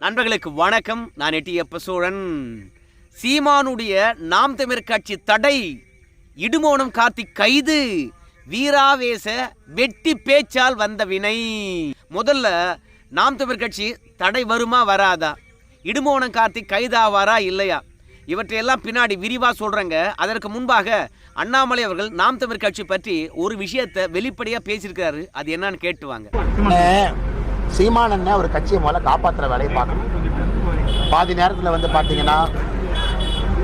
நண்பர்களுக்கு வணக்கம். நான் எட்டியப்ப சோழன். சீமானுடைய நாம் தமிழர் கட்சி தடை, இடுமோனம் கார்த்திக் கைது, வீராவேச வெட்டி பேச்சால் வந்த வினை. முதல்ல நாம் தமிழர் கட்சி தடை வருமா வராதா, இடுமோனம் கார்த்திக் கைதாவாரா இல்லையா, இவற்றையெல்லாம் பின்னாடி விரிவாக சொல்கிறேங்க. அதற்கு முன்பாக அண்ணாமலை அவர்கள் நாம் தமிழர் கட்சி பற்றி ஒரு விஷயத்தை வெளிப்படையாக பேசியிருக்காரு. அது என்னன்னு கேட்டுவாங்க. சீமான் அண்ணன் ஒரு கட்சியை முதல்ல காப்பாற்றுற வேலையை பார்க்கணும். பாதி நேரத்தில் வந்து பார்த்தீங்கன்னா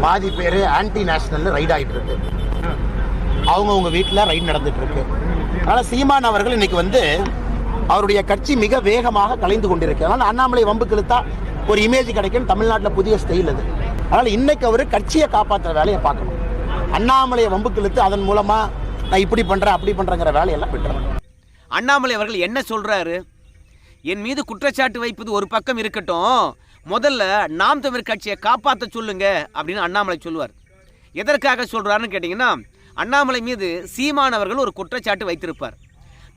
பாதி பேர் ஆன்டி நேஷனல் ரைட் ஆகிட்டு இருக்கு, அவங்கவுங்க வீட்டில் ரைட் நடந்துட்டு இருக்கு. அதனால் சீமான் அவர்கள் இன்னைக்கு வந்து அவருடைய கட்சி மிக வேகமாக கலைந்து கொண்டிருக்கு. அதனால் அண்ணாமலை வம்புக்கு இழுத்தா ஒரு இமேஜ் கிடைக்கும், தமிழ்நாட்டில் புதிய ஸ்டைல் அது. அதனால் இன்னைக்கு அவர் கட்சியை காப்பாற்றுற வேலையை பார்க்கணும். அண்ணாமலையை வம்புக்கு இழுத்து அதன் மூலமாக நான் இப்படி பண்ணுறேன் அப்படி பண்ணுறேங்கிற வேலையெல்லாம் விட்டுறேன். அண்ணாமலை அவர்கள் என்ன சொல்கிறாரு, என் மீது குற்றச்சாட்டு வைப்பது ஒரு பக்கம் இருக்கட்டும், முதல்ல நாம் தமிழர் கட்சியை காப்பாற்ற சொல்லுங்க அப்படின்னு அண்ணாமலை சொல்லுவார். எதற்காக சொல்கிறாருன்னு கேட்டிங்கன்னா, அண்ணாமலை மீது சீமான் அவர்கள் ஒரு குற்றச்சாட்டு வைத்திருப்பார்.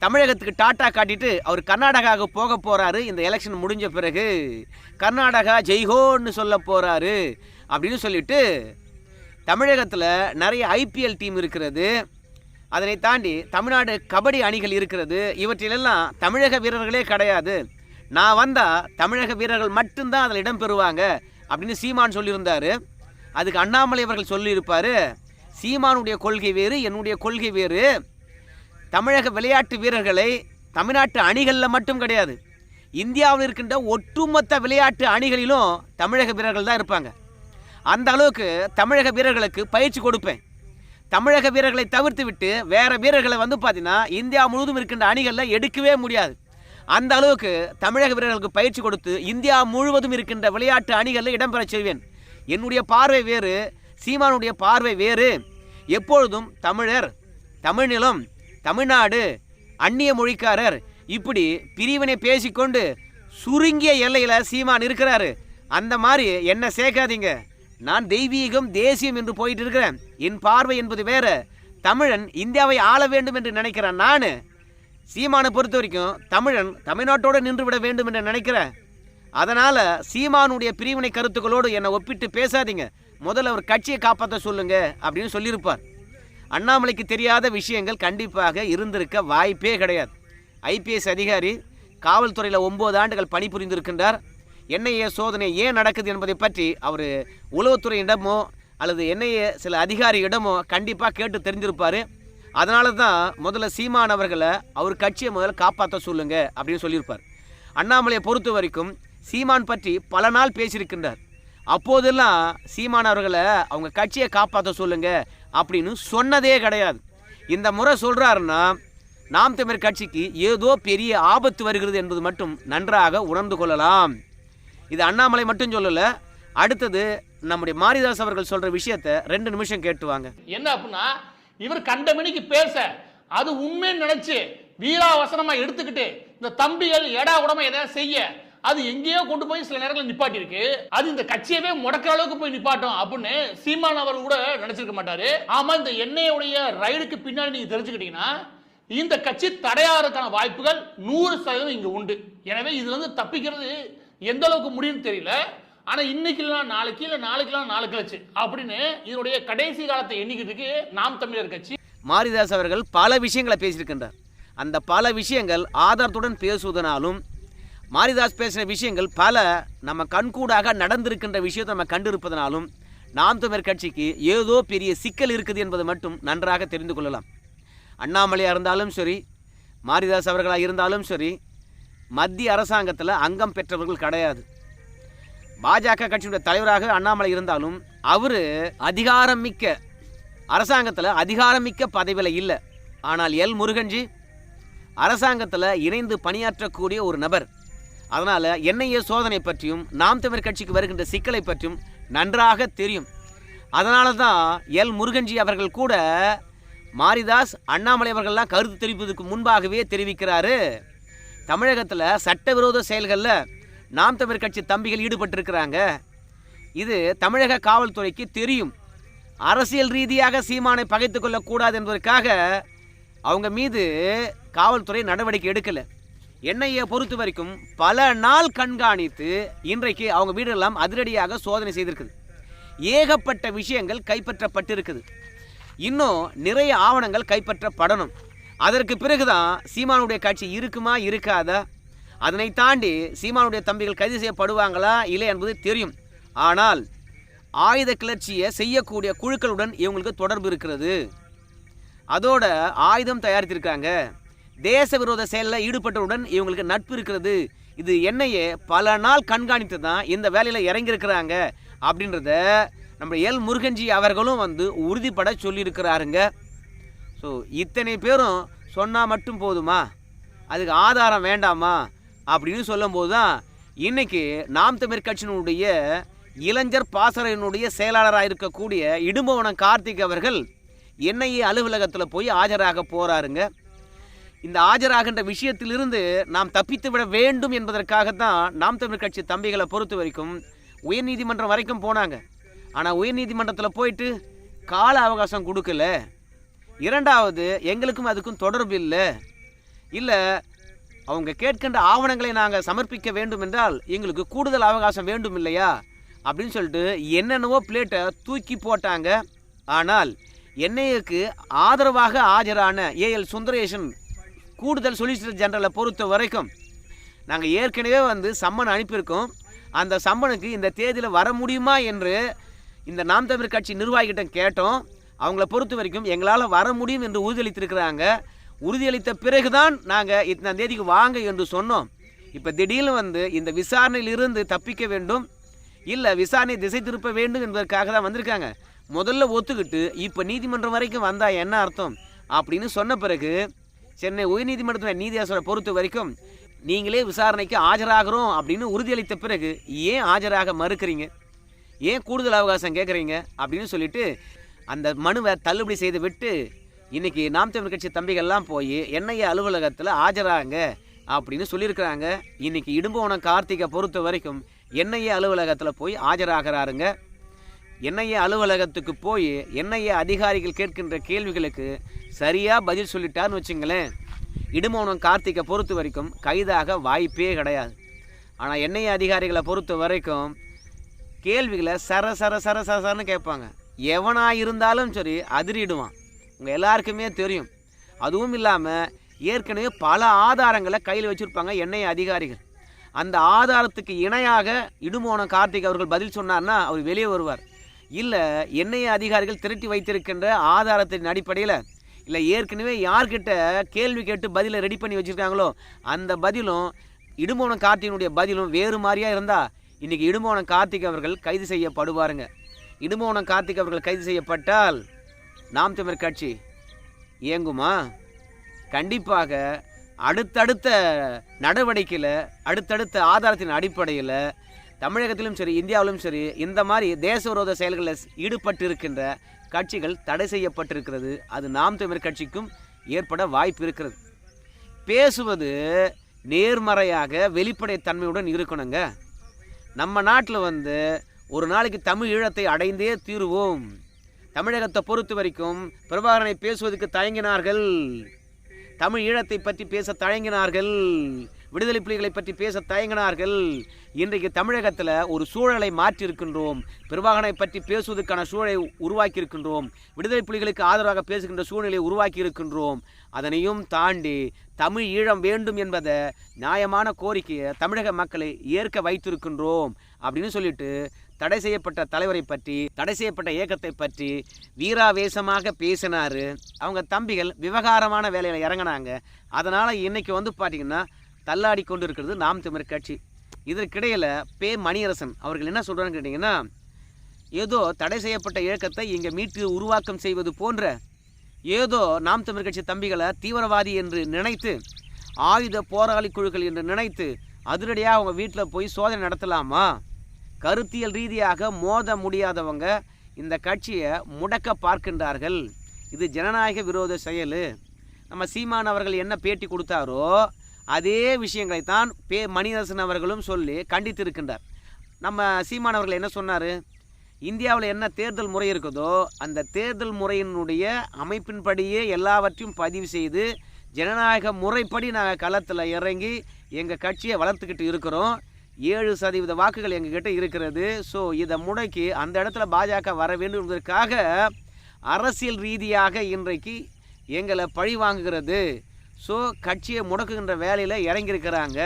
தமிழகத்துக்கு டாட்டா காட்டிட்டு அவர் கர்நாடகாவுக்கு போக போகிறாரு. இந்த எலெக்ஷன் முடிஞ்ச பிறகு கர்நாடகா ஜெய்ஹோன்னு சொல்ல போகிறாரு அப்படின்னு சொல்லிட்டு, தமிழகத்தில் நிறைய ஐபிஎல் டீம் இருக்கிறது, அதனை தாண்டி தமிழ்நாடு கபடி அணிகள் இருக்கிறது, இவற்றிலெல்லாம் தமிழக வீரர்களே கிடையாது, நான் வந்தால் தமிழக வீரர்கள் மட்டும்தான் அதில் இடம்பெறுவாங்க அப்படின்னு சீமான் சொல்லியிருந்தார். அதுக்கு அண்ணாமலை அவர்கள் சொல்லியிருப்பார், சீமானுடைய கொள்கை வேறு, என்னுடைய கொள்கை வேறு. தமிழக விளையாட்டு வீரர்களை தமிழ்நாட்டு அணிகளில் மட்டும் கிடையாது, இந்தியாவில் இருக்கின்ற ஒட்டுமொத்த விளையாட்டு அணிகளிலும் தமிழக வீரர்கள் தான் இருப்பாங்க. அந்த அளவுக்கு தமிழக வீரர்களுக்கு பயிற்சி கொடுப்பேன். தமிழக வீரர்களை தவிர்த்து விட்டு வேறு வீரர்களை வந்து பார்த்தீங்கன்னா இந்தியா முழுவதும் இருக்கின்ற அணிகளில் எடுக்கவே முடியாது. அந்த அளவுக்கு தமிழக வீரர்களுக்கு பயிற்சி கொடுத்து இந்தியா முழுவதும் இருக்கின்ற விளையாட்டு அணிகளில் இடம்பெற செய்வேன். என்னுடைய பார்வை வேறு, சீமானுடைய பார்வை வேறு. எப்பொழுதும் தமிழர், தமிழ்நிலம், தமிழ்நாடு, அந்நிய மொழிக்காரர், இப்படி பிரிவினை பேசிக்கொண்டு சுருங்கிய எல்லையில் சீமான் இருக்கிறாரு. அந்த மாதிரி என்ன சேர்க்காதீங்க. நான் தெய்வீகம் தேசியம் என்று போயிட்டு இருக்கிறேன். என் பார்வை என்பது வேற. தமிழன் இந்தியாவை ஆள வேண்டும் என்று நினைக்கிறேன். நான் சீமானை பொறுத்த வரைக்கும் தமிழன் தமிழ்நாட்டோடு நின்று விட வேண்டும் என்று நினைக்கிறேன். அதனால் சீமானுடைய பிரிவினை கருத்துக்களோடு என்னை ஒப்பிட்டு பேசாதீங்க, முதல்ல ஒரு கட்சியை காப்பாற்ற சொல்லுங்க அப்படின்னு சொல்லியிருப்பார். அண்ணாமலைக்கு தெரியாத விஷயங்கள் கண்டிப்பாக இருந்திருக்க வாய்ப்பே கிடையாது. ஐபிஎஸ் அதிகாரி, காவல்துறையில் 9 ஆண்டுகள் பணிபுரிந்திருக்கின்றார். என்ஐஏ சோதனை ஏன் நடக்குது என்பதை பற்றி அவர் உளவுத்துறையிடமோ அல்லது என்ஐஏ சில அதிகாரியிடமோ கண்டிப்பாக கேட்டு தெரிஞ்சிருப்பார். அதனால தான் முதல்ல சீமான் அவர்களை அவர் கட்சியை முதல்ல காப்பாற்ற சொல்லுங்க அப்படின்னு சொல்லியிருப்பார். அண்ணாமலையை பொறுத்த வரைக்கும் சீமான் பற்றி பல நாள் பேசியிருக்கின்றார். அப்போதெல்லாம் சீமான் அவர்களை அவங்க கட்சியை காப்பாற்ற சொல்லுங்க அப்படின்னு சொன்னதே கிடையாது. இந்த முறை சொல்கிறாருன்னா நாம் தமிழர் கட்சிக்கு ஏதோ பெரிய ஆபத்து வருகிறது என்பது மட்டும் நன்றாக உணர்ந்து கொள்ளலாம். இது அண்ணாமலை மட்டும் சொல்லலை, அடுத்தது நம்முடைய மாரிதாஸ் அவர்கள் சொல்கிற விஷயத்தை 2 நிமிஷம் கேட்டுவாங்க. என்ன அப்படின்னா, இவர் கண்டமணிக்கு பேச அது உண்மைன்னு நினைச்சு வீராவசனமா எடுத்துக்கிட்டு இந்த தம்பிகள் எடா உடமை எதாவது செய்ய அது எங்கேயோ கொண்டு போய் சில நேரங்களில் நிப்பாட்டி இருக்கு. அது இந்த கட்சியவே முடக்கிற அளவுக்கு போய் நிப்பாட்டும் அப்படின்னு சீமான் அவர்கள் கூட நினைச்சிருக்க மாட்டாரு. ஆமா, இந்த எண்ணெயுடைய ரைடுக்கு பின்னாடி நீங்க தெரிஞ்சுக்கிட்டீங்கன்னா இந்த கட்சி தடையாறதுக்கான வாய்ப்புகள் 100% இங்க உண்டு. எனவே இதுல இருந்து தப்பிக்கிறது எந்த அளவுக்கு முடியும்னு தெரியல. ஆனா இன்னைக்குலாம் நாளைக்கு, இல்ல நாளைக்குலாம் நாளை கழிச்சு அப்படின்னு இதனுடைய கடைசி காலத்தை எண்ணிக்கிறதுக்கு நாம் தமிழர் கட்சி. மாரிதாஸ் அவர்கள் பல விஷயங்களை பேசியிருக்கின்றார். அந்த பல விஷயங்கள் ஆதாரத்துடன் பேசுவதனாலும், மாரிதாஸ் பேசின விஷயங்கள் பல நம்ம கண்கூடாக நடந்திருக்கின்ற விஷயத்தை நம்ம கண்டிருப்பதனாலும் நாம் தமிழர் கட்சிக்கு ஏதோ பெரிய சிக்கல் இருக்குது என்பதை மட்டும் நன்றாக தெரிந்து கொள்ளலாம். அண்ணாமலையாக இருந்தாலும் சரி, மாரிதாஸ் அவர்களாக இருந்தாலும் சரி, மத்திய அரசாங்கத்தில் அங்கம் பெற்றவர்கள் கிடையாது. பாஜக கட்சியுடைய தலைவராக அண்ணாமலை இருந்தாலும் அவர் அதிகாரம் மிக்க அரசாங்கத்தில் அதிகாரம் மிக்க பதவியில் இல்லை. ஆனால் எல் முருகன்ஜி அரசாங்கத்தில் இணைந்து பணியாற்றக்கூடிய ஒரு நபர். அதனால் என்ஐஏ சோதனை பற்றியும் நாம் தமிழர் கட்சிக்கு வருகின்ற சிக்கலை பற்றியும் நன்றாக தெரியும். அதனால தான் எல் முருகன்ஜி அவர்கள் கூட மாரிதாஸ், அண்ணாமலை அவர்கள்லாம் கருத்து தெரிவிப்பதற்கு முன்பாகவே தெரிவிக்கிறாரு, தமிழகத்தில் சட்டவிரோத செயல்களில் நாம் தமிழர் கட்சி தம்பிகள் ஈடுபட்டிருக்கிறாங்க. இது தமிழக காவல்துறைக்கு தெரியும். அரசியல் ரீதியாக சீமானை பகைத்து கொள்ளக்கூடாது என்பதற்காக அவங்க மீது காவல்துறை நடவடிக்கை எடுக்கலை. என்ஐஏ பொறுத்த வரைக்கும் பல நாள் கண்காணித்து இன்றைக்கு அவங்க வீடெல்லாம் அதிரடியாக சோதனை செய்திருக்குது. ஏகப்பட்ட விஷயங்கள் கைப்பற்றப்பட்டிருக்குது. இன்னும் நிறைய ஆவணங்கள் கைப்பற்றப்படணும். அதற்கு பிறகுதான் சீமானுடைய கட்சி இருக்குமா இருக்காதா, அதனை தாண்டி சீமானுடைய தம்பிகள் கைது செய்யப்படுவாங்களா இல்லை என்பது தெரியும். ஆனால் ஆயுத கிளர்ச்சியை செய்யக்கூடிய குழுக்களுடன் இவங்களுக்கு தொடர்பு இருக்கிறது. அதோட ஆயுதம் தயாரித்திருக்காங்க. தேச விரோத செயலில் ஈடுபட்டவுடன் இவங்களுக்கு நட்பு இருக்கிறது. இது என்னையே பல நாள் கண்காணித்து தான் இந்த வேலையில் இறங்கியிருக்கிறாங்க அப்படின்றத நம்ம எல் முருகன்ஜி அவர்களும் உறுதிப்பட சொல்லியிருக்கிறாருங்க. ஸோ இத்தனை பேரும் சொன்னால் மட்டும் போதுமா, அதுக்கு ஆதாரம் வேண்டாமா அப்படின்னு சொல்லும்போது தான் இன்றைக்கி நாம் தமிழர் கட்சியினுடைய இளைஞர் பாசறையினுடைய செயலாளராக இருக்கக்கூடிய இடும்பவனம் கார்த்திக் அவர்கள் என்ஐஏ அலுவலகத்தில் போய் ஆஜராக போகிறாருங்க. இந்த ஆஜராகின்ற விஷயத்திலிருந்து நாம் தப்பித்து விட வேண்டும் என்பதற்காகத்தான் நாம் தமிழர் கட்சி தம்பிகளை பொறுத்த வரைக்கும் உயர்நீதிமன்றம் வரைக்கும் போனாங்க. ஆனால் உயர்நீதிமன்றத்தில் போயிட்டு கால அவகாசம் கொடுக்கல. இரண்டாவது, எங்களுக்கும் அதுக்கும் தொடர்பு இல்லை அவங்க கேட்கின்ற ஆவணங்களை நாங்கள் சமர்ப்பிக்க வேண்டும் என்றால் எங்களுக்கு கூடுதல் அவகாசம் வேண்டும் இல்லையா அப்படின்னு சொல்லிட்டு என்னென்னவோ பிளேட்டை தூக்கி போட்டாங்க. ஆனால் என்ஐஏக்கு ஆதரவாக ஆஜரான ஏஎல் சுந்தரேசன் கூடுதல் சொலிசிட்டர் ஜெனரலை பொறுத்த வரைக்கும் நாங்கள் ஏற்கனவே சம்மன் அனுப்பியிருக்கோம். அந்த சம்மனுக்கு இந்த தேதியில் வர முடியுமா என்று இந்த நாம் தமிழர் கட்சி நிர்வாகிகிட்ட கேட்டோம். அவங்கள பொறுத்த வரைக்கும் எங்களால் வர முடியும் என்று உறுதியளித்திருக்கிறாங்க. உறுதியளித்த பிறகுதான் நாங்கள் இத்தனை தேதிக்கு வாங்க என்று சொன்னோம். இப்போ திடீர்னு இந்த விசாரணையிலிருந்து தப்பிக்க வேண்டும், இல்லை விசாரணை திசை திருப்ப வேண்டும் என்பதற்காக தான் வந்திருக்காங்க. முதல்ல ஒத்துக்கிட்டு இப்போ நீதிமன்றம் வரைக்கும் வந்தால் என்ன அர்த்தம் அப்படின்னு சொன்ன பிறகு சென்னை உயர்நீதிமன்றத்தில் நீதியரசரை பொறுத்த வரைக்கும் நீங்களே விசாரணைக்கு ஆஜராகிறோம் அப்படின்னு உறுதியளித்த பிறகு ஏன் ஆஜராக மறுக்கிறீங்க, ஏன் கூடுதல் அவகாசம் கேட்குறீங்க அப்படின்னு சொல்லிட்டு அந்த மனுவை தள்ளுபடி செய்து விட்டு இன்றைக்கி நாம் தமிழர் கட்சி தம்பிகள்லாம் போய் என்ஐஏ அலுவலகத்தில் ஆஜராங்க அப்படின்னு சொல்லியிருக்கிறாங்க. இன்றைக்கி இடும்பவனம் கார்த்திகை பொறுத்த வரைக்கும் என்ஐஏ அலுவலகத்தில் போய் ஆஜராகிறாருங்க. என்ஐஏ அலுவலகத்துக்கு போய் என்ஐஏ அதிகாரிகள் கேட்கின்ற கேள்விகளுக்கு சரியாக பதில் சொல்லிட்டார்னு வச்சுங்களேன், இடும்பவனம் கார்த்திகை பொறுத்த வரைக்கும் கைதாக வாய்ப்பே கிடையாது. ஆனால் என்ஐஏ அதிகாரிகளை பொறுத்த வரைக்கும் கேள்விகளை சரன்னு கேட்பாங்க. எவனாக இருந்தாலும் சரி அதிரிடுவான். உங்கள் எல்லாருக்குமே தெரியும். அதுவும் இல்லாமல் ஏற்கனவே பல ஆதாரங்களை கையில் வச்சுருப்பாங்க என்ஐஏ அதிகாரிகள். அந்த ஆதாரத்துக்கு இணையாக இடும்பவனம் கார்த்திக் அவர்கள் பதில் சொன்னார்னா அவர் வெளியே வருவார். இல்லை என்ஐஏ அதிகாரிகள் திரட்டி வைத்திருக்கின்ற ஆதாரத்தின் அடிப்படையில் இல்லை ஏற்கனவே யார்கிட்ட கேள்வி கேட்டு பதிலை ரெடி பண்ணி வச்சுருக்காங்களோ அந்த பதிலும் இடும்பவனம் கார்த்திகனுடைய பதிலும் வேறு மாதிரியாக இருந்தால் இன்றைக்கி இடும்பவனம் கார்த்திக் அவர்கள் கைது செய்யப்படுவாருங்க. இடும்பவனம் கார்த்திக் அவர்கள் கைது செய்யப்பட்டால் நாம் தமிழர் கட்சி இயங்குமா? கண்டிப்பாக அடுத்தடுத்த நடவடிக்கையில் அடுத்தடுத்த ஆதாரத்தின் அடிப்படையில் தமிழகத்திலும் சரி இந்தியாவிலும் சரி இந்த மாதிரி தேச விரோத செயல்களில் ஈடுபட்டு இருக்கின்ற கட்சிகள் தடை செய்யப்பட்டிருக்கிறது. அது நாம் தமிழர் கட்சிக்கும் ஏற்பட வாய்ப்பு இருக்கிறது. பேசுவது நேர்மறையாக வெளிப்படைத்தன்மையுடன் இருக்கணுங்க. நம்ம நாட்டில் ஒரு நாளைக்கு தமிழ் ஈழத்தை அடைந்தே தீருவோம். தமிழகத்தை பொறுத்த வரைக்கும் பிரபாகரனை பேசுவதற்கு தயங்கினார்கள், தமிழ் ஈழத்தை பற்றி பேச தயங்கினார்கள், விடுதலை புலிகளை பற்றி பேச தயங்கினார்கள். இன்றைக்கு தமிழகத்தில் ஒரு சூழலை மாற்றியிருக்கின்றோம். பிரபாகரனை பற்றி பேசுவதற்கான சூழலை உருவாக்கியிருக்கின்றோம். விடுதலை புலிகளுக்கு ஆதரவாக பேசுகின்ற சூழ்நிலையை உருவாக்கி இருக்கின்றோம். அதனையும் தாண்டி தமிழ் ஈழம் வேண்டும் என்பதை நியாயமான கோரிக்கையை தமிழக மக்களை ஏற்க வைத்திருக்கின்றோம் அப்படின்னு சொல்லிட்டு தடை செய்யப்பட்ட தலைவரை பற்றி தடை செய்யப்பட்ட இயக்கத்தை பற்றி வீராவேசமாக பேசினார். அவங்க தம்பிகள் விவகாரமான வேலையில் இறங்கினாங்க. அதனால் இன்றைக்கி பார்த்திங்கன்னா தள்ளாடி கொண்டு இருக்கிறது நாம் தமிழர் கட்சி. இதற்கிடையில் மணியரசன் அவர்கள் என்ன சொல்கிறான்னு கேட்டிங்கன்னா, ஏதோ தடை செய்யப்பட்ட இயக்கத்தை இங்கே மீட்டு உருவாக்கம் செய்வது போன்ற ஏதோ நாம் தமிழர் கட்சி தம்பிகளை தீவிரவாதி என்று நினைத்து ஆயுத போராளி குழுக்கள் என்று நினைத்து அதிரடியாக அவங்க வீட்டில் போய் சோதனை நடத்தலாமா? கருத்தியல் ரீதியாக மோத முடியாதவங்க இந்த கட்சியை முடக்க பார்க்கின்றார்கள். இது ஜனநாயக விரோத செயல். நம்ம சீமான் அவர்கள் என்ன பேட்டி கொடுத்தாரோ அதே விஷயங்களைத்தான் மணியரசன் அவர்களும் சொல்லி கண்டித்திருக்கின்றார். நம்ம சீமான் அவர்கள் என்ன சொன்னார், இந்தியாவில் என்ன தேர்தல் முறை இருக்குதோ அந்த தேர்தல் முறையினுடைய அமைப்பின்படியே எல்லாவற்றையும் பதிவு செய்து ஜனநாயக முறைப்படி நாங்கள் களத்தில் இறங்கி எங்கள் கட்சியை வளர்த்துக்கிட்டு இருக்கிறோம். 7% வாக்குகள் எங்ககிட்ட இருக்கிறது. ஸோ இதை முடக்கி அந்த இடத்துல பாஜக வர வேண்டும் என்பதற்காக அரசியல் ரீதியாக இன்றைக்கு எங்களை பழி வாங்குகிறது. ஸோ கட்சியை முடக்குகின்ற வேலையில் இறங்கியிருக்கிறாங்க.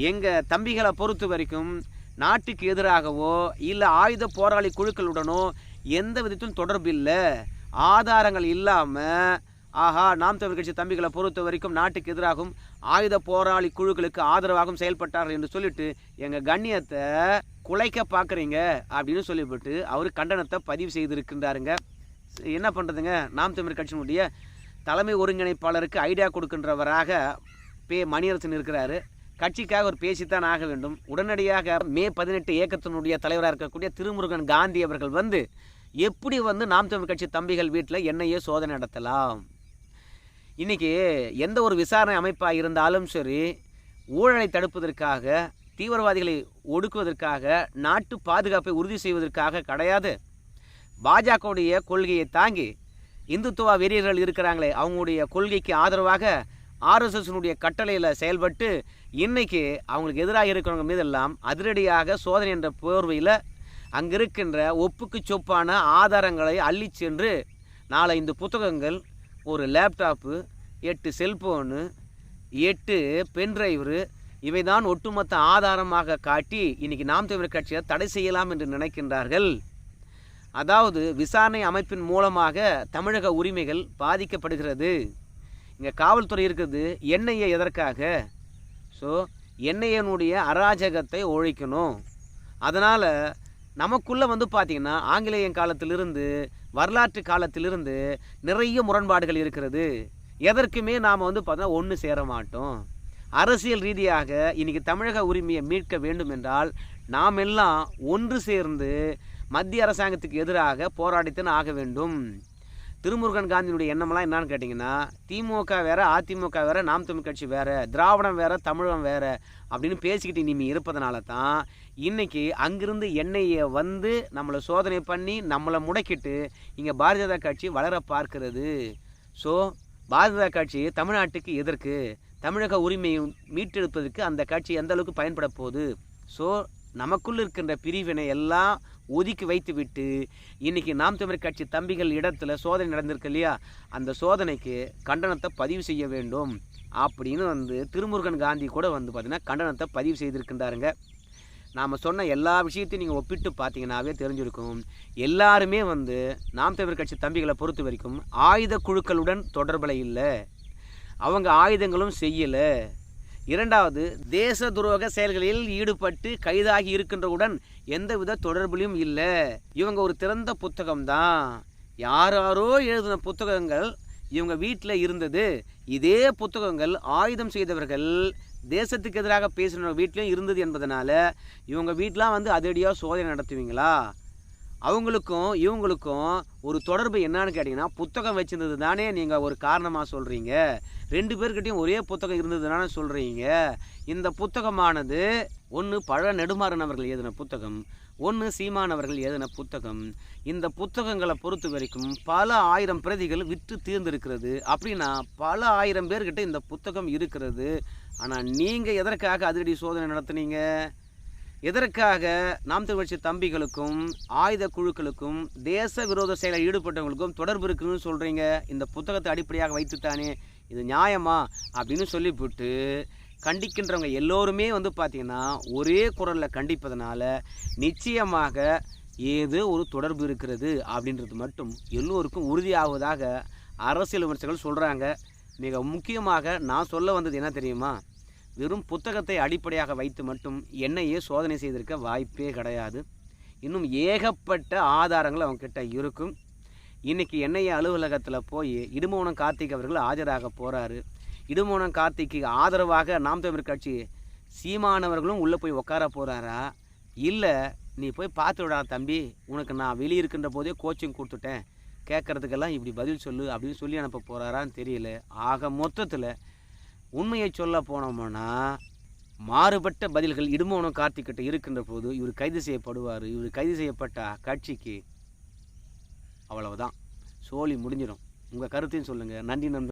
எங்கள் தம்பிகளை பொறுத்த வரைக்கும் நாட்டுக்கு எதிராகவோ இல்லை ஆயுத போராளி குழுக்களுடனோ எந்த விதத்திலும் தொடர்பு இல்லை. ஆதாரங்கள் இல்லாமல் நாம் தமிழர் கட்சி தம்பிகளை பொறுத்த வரைக்கும் நாட்டுக்கு எதிராகவும் ஆயுத போராளி குழுக்களுக்கு ஆதரவாகவும் செயல்பட்டார்கள் என்று சொல்லிட்டு எங்கள் கண்ணியத்தை குலைக்க பார்க்குறீங்க அப்படின்னு சொல்லிவிட்டு அவர் கண்டனத்தை பதிவு செய்திருக்கின்றாருங்க. என்ன பண்ணுறதுங்க, நாம் தமிழர் கட்சியினுடைய தலைமை ஒருங்கிணைப்பாளருக்கு ஐடியா கொடுக்கின்றவராக மணியரசன் இருக்கிறாரு. கட்சிக்காக ஒரு பேசித்தான் ஆக வேண்டும். உடனடியாக மே 18 இயக்கத்தினுடைய தலைவராக இருக்கக்கூடிய திருமுருகன் காந்தி அவர்கள் எப்படி நாம் தமிழர் கட்சி தம்பிகள் வீட்டில் என்னையே சோதனை நடத்தலாம். இன்றைக்கி எந்த ஒரு விசாரணை அமைப்பாக இருந்தாலும் சரி, ஊழலை தடுப்பதற்காக, தீவிரவாதிகளை ஒடுக்குவதற்காக, நாட்டு பாதுகாப்பை உறுதி செய்வதற்காக கிடையாது. பாஜகவுடைய கொள்கையை தாங்கி இந்துத்துவ வெறியர்கள் இருக்கிறாங்களே, அவங்களுடைய கொள்கைக்கு ஆதரவாக ஆர்எஸ்எஸ்னுடைய கட்டளையில் செயல்பட்டு இன்றைக்கி அவங்களுக்கு எதிராக இருக்கிறவங்க மீதெல்லாம் அதிரடியாக சோதனை என்ற போர்வையில் அங்கே இருக்கின்ற ஒப்புக்கு சொப்பான ஆதாரங்களை அள்ளி சென்று 4-5 புத்தகங்கள், ஒரு லேப்டாப்பு, 8 செல்ஃபோனு, 8 பென்டிரைவரு, இவை தான் ஒட்டுமொத்த ஆதாரமாக காட்டி இன்றைக்கி நாம் தமிழர் கட்சியை தடை செய்யலாம் என்று நினைக்கின்றார்கள். அதாவது விசாரணை அமைப்பின் மூலமாக தமிழக உரிமைகள் பாதிக்கப்படுகிறது. இங்கே காவல்துறை இருக்குது. என்ஐஏ எதற்காக? ஸோ என்ஐஏனுடைய அராஜகத்தை ஒழிக்கணும். அதனால் நமக்குள்ளே பார்த்திங்கன்னா ஆங்கிலேயன் காலத்திலிருந்து, வரலாற்று காலத்திலிருந்து நிறைய முரண்பாடுகள் இருக்கிறது. எதற்குமே நாம் பார்த்தோன்னா ஒன்று சேர மாட்டோம். அரசியல் ரீதியாக இன்றைக்கி தமிழக உரிமையை மீட்க வேண்டும் என்றால் நாம் எல்லாம் ஒன்று சேர்ந்து மத்திய அரசாங்கத்துக்கு எதிராக போராடித்தான் ஆக வேண்டும். திருமுருகன் காந்தியினுடைய எண்ணமெல்லாம் என்னன்னு கேட்டிங்கன்னா, திமுக வேறு, அதிமுக வேறு, நாம் தமிழ் கட்சி வேறு, திராவிடம் வேறு, தமிழகம் வேறு அப்படின்னு பேசிக்கிட்டு இனிமேல் இருப்பதனால தான் இன்றைக்கி அங்கிருந்து என்ஐஏ நம்மளை சோதனை பண்ணி நம்மளை முடக்கிட்டு இங்கே பாரதிய ஜனதா கட்சி வளர பார்க்கிறது. ஸோ பாரதிய ஜனதா கட்சி தமிழ்நாட்டுக்கு எதற்கு, தமிழக உரிமையை மீட்டெடுப்பதற்கு அந்த கட்சி எந்த அளவுக்கு பயன்பட போகுது? ஸோ நமக்குள்ள இருக்கின்ற பிரிவினை எல்லாம் ஒதுக்கி வைத்து விட்டு இன்றைக்கி நாம் தமிழர் கட்சி தம்பிகள் இடத்துல சோதனை நடந்திருக்கு இல்லையா, அந்த சோதனைக்கு கண்டனத்தை பதிவு செய்ய வேண்டும் அப்படின்னு திருமுருகன் காந்தி கூட பார்த்திங்கன்னா கண்டனத்தை பதிவு செய்திருக்கின்றாருங்க. நாம் சொன்ன எல்லா விஷயத்தையும் நீங்கள் ஒப்பிட்டு பார்த்தீங்கன்னாவே தெரிஞ்சிருக்கும். எல்லாருமே நாம் தமிழர் கட்சி தம்பிகளை பொறுத்த வரைக்கும் ஆயுத குழுக்களுடன் தொடர்பில் இல்லை, அவங்க ஆயுதங்களும் செய்யலை. இரண்டாவது, தேச துரோக செயல்களில் ஈடுபட்டு கைதாகி இருக்கின்றவுடன் எந்தவித தொடர்புலையும் இல்லை. இவங்க ஒரு திறந்த புத்தகம்தான். யாரோ எழுதின புத்தகங்கள் இவங்க வீட்டில் இருந்தது. இதே புத்தகங்கள் ஆயுதம் செய்தவர்கள் தேசத்துக்கு எதிராக பேசின வீட்லையும் இருந்தது என்பதனால இவங்க வீட்டிலாம் அதிரடியாக சோதனை நடத்துவீங்களா? அவங்களுக்கும் இவங்களுக்கும் ஒரு தொடர்பு என்னன்னு கேட்டிங்கன்னா, புத்தகம் வச்சிருந்தது தானே நீங்கள் ஒரு காரணமாக சொல்கிறீங்க. 2 பேர்கிட்டையும் ஒரே புத்தகம் இருந்தது தானே சொல்கிறீங்க. இந்த புத்தகமானது ஒன்று பழ நெடுமாறன் அவர்கள் எழுதின புத்தகம், ஒன்று சீமான் அவர்கள் எழுதின புத்தகம். இந்த புத்தகங்களை பொறுத்த வரைக்கும் பல 1000 பிரதிகள் விற்று தீர்ந்திருக்கிறது. அப்படின்னா பல 1000 பேர்கிட்ட இந்த புத்தகம் இருக்கிறது. ஆனால் நீங்கள் எதற்காக அதிரடி சோதனை நடத்துனீங்க? எதற்காக நாம் தமிழ் கட்சி தம்பிகளுக்கும் ஆயுத குழுக்களுக்கும் தேச விரோத செயலில் ஈடுபட்டவங்களுக்கும் தொடர்பு இருக்குன்னு சொல்கிறீங்க? இந்த புத்தகத்தை அடிப்படையாக வைத்துத்தானே இது நியாயமா அப்படின்னு சொல்லிவிட்டு கண்டிக்கின்றவங்க எல்லோருமே பார்த்திங்கன்னா ஒரே குரலில் கண்டிப்பதனால நிச்சயமாக ஏதோ ஒரு தொடர்பு இருக்கிறது அப்படின்றது மட்டும் எல்லோருக்கும் உறுதியாவதாக அரசியல் விமர்சகர்கள் சொல்கிறாங்க. மிக முக்கியமாக நான் சொல்ல வந்தது என்ன தெரியுமா, வெறும் புத்தகத்தை அடிப்படையாக வைத்து மட்டும் என்னையே சோதனை செய்திருக்க வாய்ப்பே கிடையாது. இன்னும் ஏகப்பட்ட ஆதாரங்கள் அவங்கக்கிட்ட இருக்கும். இன்றைக்கி என்ஐஏ அலுவலகத்தில் போய் இடுமோனம் கார்த்திக் அவர்கள் ஆஜராக போகிறாரு. இடுமோனம் கார்த்திக்கு ஆதரவாக நாம் தமிழர் கட்சி சீமானவர்களும் உள்ளே போய் உட்கார போகிறாரா? இல்லை நீ போய் பார்த்து விடா தம்பி, உனக்கு நான் வெளியிருக்கின்ற போதே கோச்சிங் கொடுத்துட்டேன், கேட்குறதுக்கெல்லாம் இப்படி பதில் சொல்லு அப்படின்னு சொல்லி அனுப்ப போகிறாரான்னு தெரியல. ஆக மொத்தத்தில் உண்மையை சொல்ல போனோம்னா மாறுபட்ட பதில்கள் இடுமோனம் கார்த்திக்கிட்ட இருக்கின்ற போது இவர் கைது செய்யப்படுவார். இவர் கைது செய்யப்பட்ட கட்சிக்கு அவ்வளவுதான், சோலி முடிஞ்சிடும். உங்கள் கருத்தையும் சொல்லுங்கள். நன்றி நண்பர்.